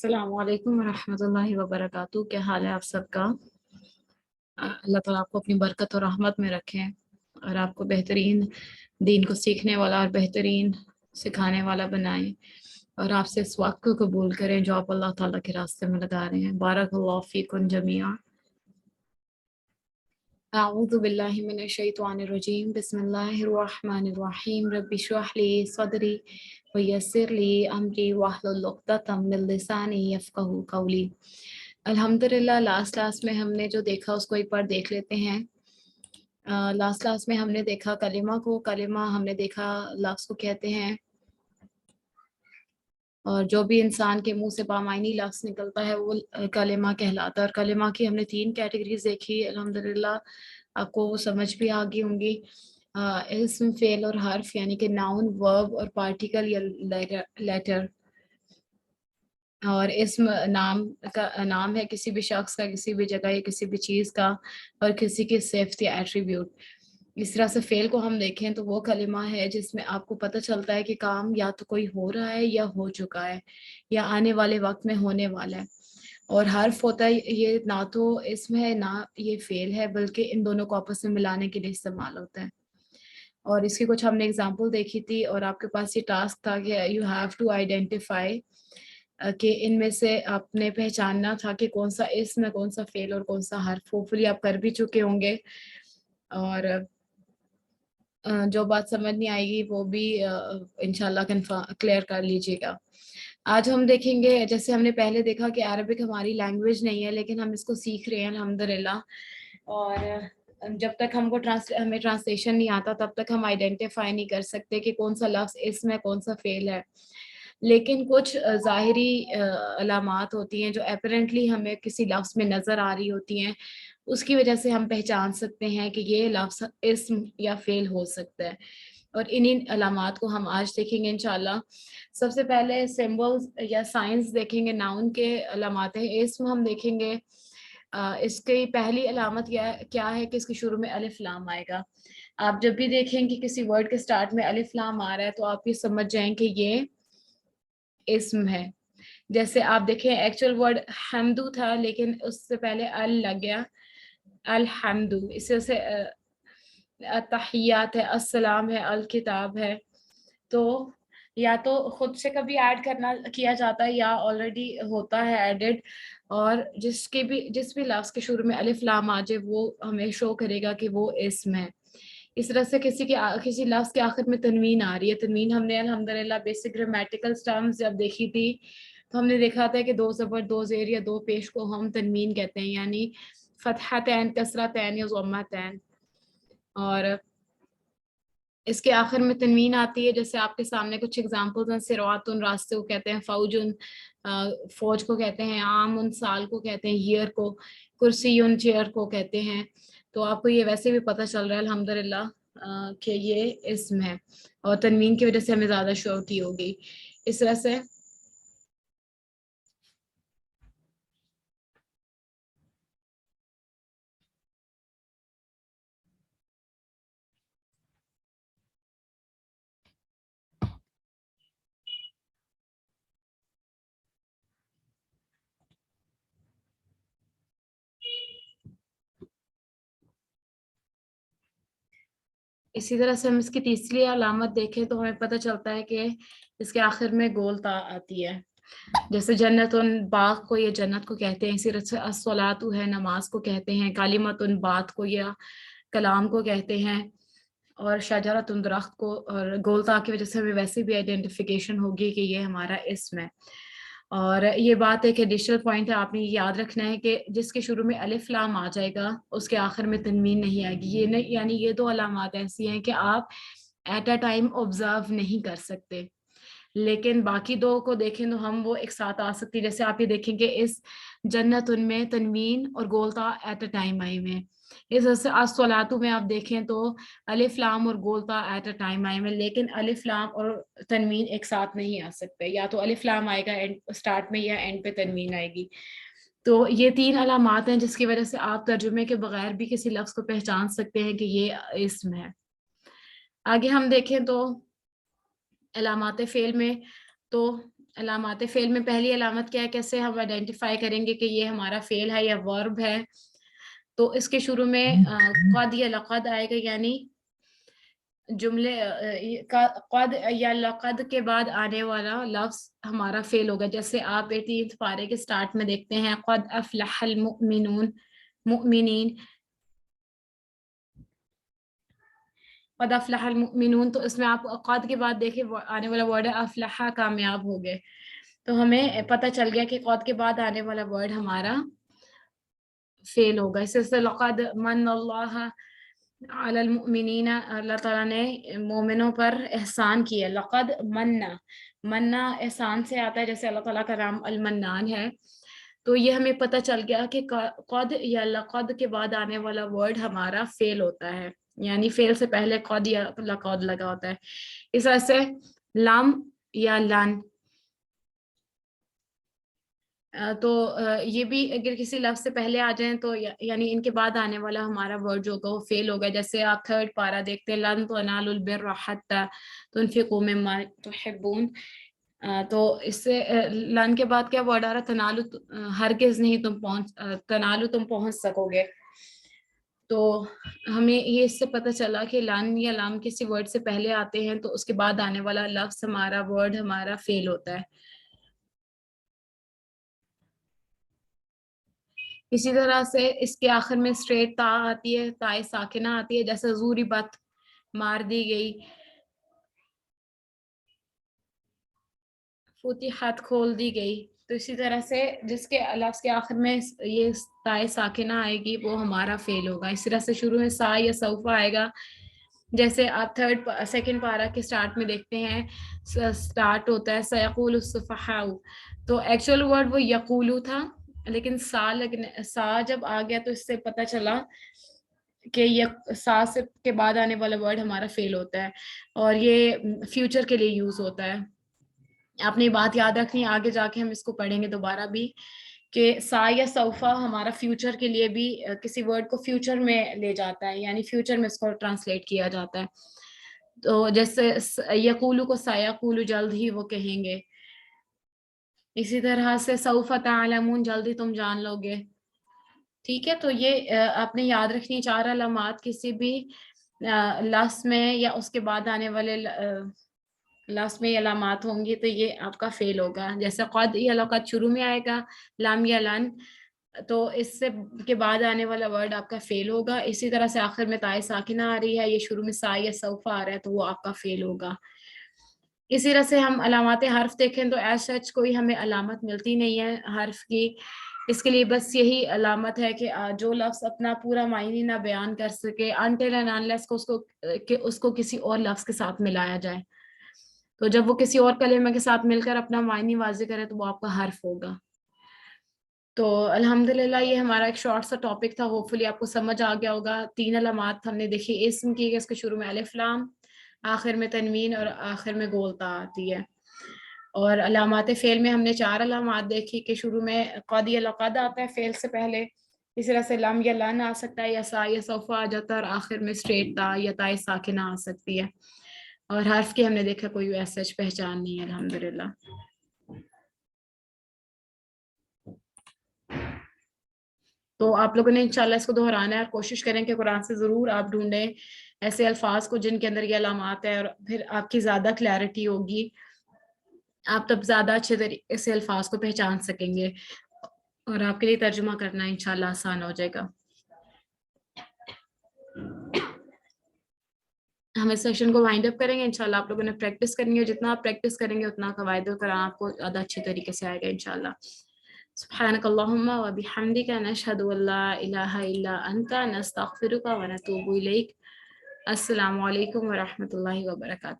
अस्सलाम वालेकुम वरहमतुल्लाहि वबरकातुहू। क्या हाल है आप सबका? अल्लाह ताला आपको अपनी बरकत और रहमत में रखें और आपको बेहतरीन दीन को सीखने वाला और बेहतरीन सिखाने वाला बनाएं और आपसे इस वक्त को कबूल करें जो आप अल्लाह ताला के रास्ते में लगा रहे हैं। बारकल्लाहु फीकुम जमीआ। अऊज़ु बिल्लाहि मिनश शैतानिर रजीम। बिस्मिल्लाहिर रहमानिर रहीम। रब्बि इश्रह ली सदरी व यस्सिर ली अमरी वहलुल उक़दतम मिन लिसानी यफ़क़हू क़ौली। अल्हम्दुलिल्लाह लास्ट में हमने जो देखा उसको एक बार देख लेते हैं। लास्ट में हमने देखा कलिमा हमने देखा लफ्ज़ को कहते हैं और जो भी इंसान के मुंह से बामायनी लफ्ज़ निकलता है वो कलिमा कहलाता है। और कलिमा की हमने 3 कैटेगरीज देखी। अल्हम्दुलिल्लाह आपको वो समझ भी आ गई होंगी। इस्म, फ़ेल और हर्फ, यानी कि नाउन, वर्ब और पार्टिकल या लेटर। और इस्म नाम है किसी भी शख्स का, किसी भी जगह या किसी भी चीज़ का, और किसी की सिफ़त या एट्रीब्यूट। इस तरह से फ़ेल को हम देखें तो वो कलिमा है जिसमें आपको पता चलता है कि काम या तो कोई हो रहा है या हो चुका है या आने वाले वक्त में होने वाला है। और हर्फ होता है, ये ना तो इस्म है ना ये फ़ेल है, बल्कि इन दोनों को आपस में मिलाने के लिए इस्तेमाल होता है। और इसकी कुछ हमने एग्जांपल देखी थी और आपके पास ये टास्क था कि यू हैव टू आइडेंटिफाई, कि इनमें से आपने पहचानना था कि कौन सा इस्म है, कौन सा फ़ेल और कौन सा हर्फ। होपफुली आप कर भी चुके होंगे। और जो बात समझ नहीं आएगी वो भी इंशाल्लाह क्लियर कर लीजिएगा। आज हम देखेंगे, जैसे हमने पहले देखा कि अरबिक हमारी लैंग्वेज नहीं है लेकिन हम इसको सीख रहे हैं अल्हम्दुलिल्लाह। और जब तक हमें ट्रांसलेशन नहीं आता तब तक हम आइडेंटिफाई नहीं कर सकते कि कौन सा लफ्ज़ इस्म है, कौन सा फ़ेल है। लेकिन कुछ ज़ाहिरी अलामात होती हैं जो एपरेंटली हमें किसी लफ्ज़ में नज़र आ रही होती हैं, उसकी वजह से हम पहचान सकते हैं कि ये लफ्ज़ इस्म या फ़ेल हो सकता है। और इन्हीं अलामात को हम आज देखेंगे इंशाल्लाह। सबसे पहले सिंबल्स या साइंस देखेंगे, नाउन के अलामात हैं। इस्म हम देखेंगे, इसकी पहली अलामत क्या है कि इसके शुरू में अलिफ लाम आएगा। आप जब भी देखें कि किसी वर्ड के स्टार्ट में अलिफ लाम आ रहा है तो आप ये समझ जाएं कि ये इस्म है। जैसे आप देखें एक्चुअल वर्ड हमदू था लेकिन उससे पहले अल लग गया, अलहमदु। इसे से तहियात है, अस्सलाम है, अल किताब है। तो या तो खुद से कभी ऐड करना किया जाता है या ऑलरेडी होता है एडेड। और जिस भी लफ्ज़ के शुरू में अलिफ लाम आ जाए वो हमें शो करेगा कि वो इस्म है। इस तरह से किसी लफ्ज़ के आखिर में तनवीन आ रही है। तनवीन हमने अल्हम्दुलिल्लाह बेसिक ग्रामेटिकल टर्म्स जब देखी थी तो हमने देखा था कि 2 ज़बर 2 ज़ेर या 2 पेश को हम तनवीन कहते हैं, यानी फ़तहतैन, कसरतैन या ज़म्मतैन। और इसके आखिर में तनवीन आती है। जैसे आपके सामने कुछ एग्जांपल्स हैं, सिरातुन रास्ते को कहते हैं, फौजुन फौज को कहते हैं, आमुन साल को कहते हैं, ईयर को, कुर्सियुन चेयर को कहते हैं। तो आपको ये वैसे भी पता चल रहा है अल्हम्दुलिल्लाह कि ये इस्म है और तनवीन की वजह से हमें ज़्यादा श्योरिटी होगी। इस तरह से हम इसकी तीसरी अलामत देखें तो हमें पता चलता है कि इसके आखिर में गोलता आती है। जैसे जन्नतुन, बाग को ये जन्नत को कहते हैं। इसी तरह से अस्सलातु है, नमाज को कहते हैं। कालिमतुन, बात को या कलाम को कहते हैं। और शजरतुन, दरख्त को। और गोलता की वजह से हमें वैसे भी आइडेंटिफिकेशन होगी कि ये हमारा इस्म है। और ये बात एक एडिशनल पॉइंट है, आपने याद रखना है कि जिसके शुरू में अलिफ लाम आ जाएगा उसके आखिर में तनवीन नहीं आएगी। ये नहीं, यानी ये 2 अलामात ऐसी हैं कि आप एट अ टाइम ऑब्जर्व नहीं कर सकते। लेकिन बाकी 2 को देखें तो हम वो एक साथ आ सकती है। जैसे आप ये देखेंगे इस जन्नत उनमें तनवीन और गोलता एट अ टाइम आए हुए हैं। इस वजह से अस्सलातु में आप देखें तो अलिफ लाम और गोलता एट अ टाइम आए हुए हैं, लेकिन अलिफ लाम और तनवीन एक साथ नहीं आ सकते। या तो अलिफ लाम आएगा एंड स्टार्ट में या एंड पे तनवीन आएगी। तो ये 3 अलामात हैं जिसकी वजह से आप तर्जुमे के बगैर भी किसी लफ्ज़ को पहचान सकते हैं कि ये इस्म है। आगे हम देखें तो अलामात फ़ेल में, तो علامات فعل میں پہلی علامت کیا ہے, کیسے ہم آئیڈینٹیفائی کریں گے کہ یہ ہمارا فعل ہے یا ورب ہے. تو اس کے شروع میں قد یا لقد آئے گا, یعنی جملے قد یا لقد کے بعد آنے والا لفظ ہمارا فعل ہوگا. جیسے آپ 18 پارے کے سٹارٹ میں دیکھتے ہیں قد افلح المؤمنون, مؤمنین, قد افلح المؤمنون, تو اس میں آپ قد کے بعد دیکھیں آنے والا ورڈ ہے افلح, کامیاب ہو گئے. تو ہمیں پتہ چل گیا کہ قد کے بعد آنے والا ورڈ ہمارا فعل ہوگا. اس سے لقد من اللہ علی المؤمنین, اللہ تعالیٰ نے مومنوں پر احسان کیا. لقد مننا, مننا احسان سے آتا ہے, جیسے اللہ تعالیٰ کا نام المنان ہے. تو یہ ہمیں پتہ چل گیا کہ قد یا لقد کے بعد آنے والا ورڈ ہمارا فعل ہوتا ہے, یعنی فعل سے پہلے قد یا لقد لگا ہوتا ہے. اس طرح سے لام یا لن, تو یہ بھی اگر کسی لفظ سے پہلے آ جائیں تو یعنی ان کے بعد آنے والا ہمارا ورڈ جو ہوگا وہ فعل ہوگا. جیسے آپ 3 پارہ دیکھتے ہیں لن تنالوا البر حتی تنفقوا مما تحبون, تو اس سے لن کے بعد کیا ورڈ آ رہا, تنالو, ہرگز نہیں تنالو تم پہنچ سکو گے. تو ہمیں یہ اس سے پتہ چلا کہ لن یا لام کسی ورڈ سے پہلے آتے ہیں تو اس کے بعد آنے والا لفظ ہمارا ورڈ ہمارا فعل ہوتا ہے. اسی طرح سے اس کے آخر میں اسٹریٹ تا آتی ہے, تائے ساکنہ آتی ہے, جیسے زوری بت, مار دی گئی, فتحت, کھول دی گئی. تو اسی طرح سے جس کے لفظ کے آخر میں یہ تائے ساکنہ آئے گی وہ ہمارا فعل ہوگا. اس طرح سے شروع میں سا یا سوف آئے گا. جیسے آپ 2nd پارہ کے سٹارٹ میں دیکھتے ہیں سٹارٹ ہوتا ہے سیقول السفہاء, تو ایکچوئل ورڈ وہ یقولو تھا, لیکن سا جب آ گیا تو اس سے پتہ چلا کہ یہ سا سے کے بعد آنے والا ورڈ ہمارا فعل ہوتا ہے, اور یہ فیوچر کے لیے یوز ہوتا ہے. آپ نے یہ بات یاد رکھنی, آگے جا کے ہم اس کو پڑھیں گے دوبارہ بھی, کہ سا یا سوفا ہمارا فیوچر کے لیے بھی کسی ورڈ کو فیوچر میں لے جاتا ہے, یعنی فیوچر میں اس کو ٹرانسلیٹ کیا جاتا ہے. تو جیسے یقولو کو سایقولو, جلد ہی وہ کہیں گے. اسی طرح سے سوف تعلمون, جلدی تم جان لو گے. ٹھیک ہے, تو یہ آپ نے یاد رکھنی 4 علامات کسی بھی لفظ میں یا اس کے بعد آنے والے لفظ میں علامات ہوں گی تو یہ آپ کا فعل ہوگا. جیسے قد یا لقد شروع میں آئے گا, لام یا لن, تو اس سے کے بعد آنے والا ورڈ آپ کا فعل ہوگا. اسی طرح سے آخر میں تائے ساکنہ آ رہی ہے, یہ شروع میں سا یا سوفا آ رہا ہے تو وہ آپ کا فعل ہوگا. اسی طرح سے ہم علامات حرف دیکھیں تو ایز سچ کوئی ہمیں علامت ملتی نہیں ہے حرف کی. اس کے لیے بس یہی علامت ہے کہ جو لفظ اپنا پورا معنی نہ بیان کر سکے until and unless کہ اس کو کسی اور لفظ کے ساتھ ملایا جائے, تو جب وہ کسی اور کلمہ کے ساتھ مل کر اپنا معنی واضح کرے تو وہ آپ کا حرف ہوگا. تو الحمدللہ یہ ہمارا ایک شارٹ سا ٹاپک تھا, ہوپ فلی آپ کو سمجھ آ گیا ہوگا. 3 علامات ہم نے دیکھی اسم کی, اس کے شروع میں الف لام, آخر میں تنوین اور آخر میں گولتا آتی ہے. اور علامات فعل میں ہم نے 4 علامات دیکھی کہ شروع میں قد یا لقد آتا ہے فعل سے پہلے, اس طرح سے لم یا لن آ سکتا ہے, یا سا یا سوفا آ جاتا ہے, اور آخر میں اسٹریٹ تا یا تائے ساکنہ آ سکتی ہے. اور حرف کی ہم نے دیکھا کوئی ایسا پہچان نہیں ہے الحمدللہ. تو آپ لوگوں نے انشاءاللہ اس کو دہرانا ہے, اور کوشش کریں کہ قرآن سے ضرور آپ ڈھونڈیں ایسے الفاظ کو جن کے اندر یہ علامات ہیں, اور پھر آپ کی زیادہ کلیئرٹی ہوگی, آپ تب زیادہ اچھے طریقے سے الفاظ کو پہچان سکیں گے, اور آپ کے لیے ترجمہ کرنا انشاءاللہ آسان ہو جائے گا. ہم اس سیشن کو وائنڈ اپ کریں گے. انشاءاللہ آپ لوگوں نے پریکٹس کرنی ہے, جتنا آپ پریکٹس کریں گے اتنا قواعد القرآن آپ کو زیادہ اچھے طریقے سے آئے گا انشاءاللہ. سبحانک اللہم و بحمدک, نشہد ان لا الہ الا انت, نستغفرک و نتوب الیک. السلام علیکم ورحمۃ اللہ وبرکاتہ.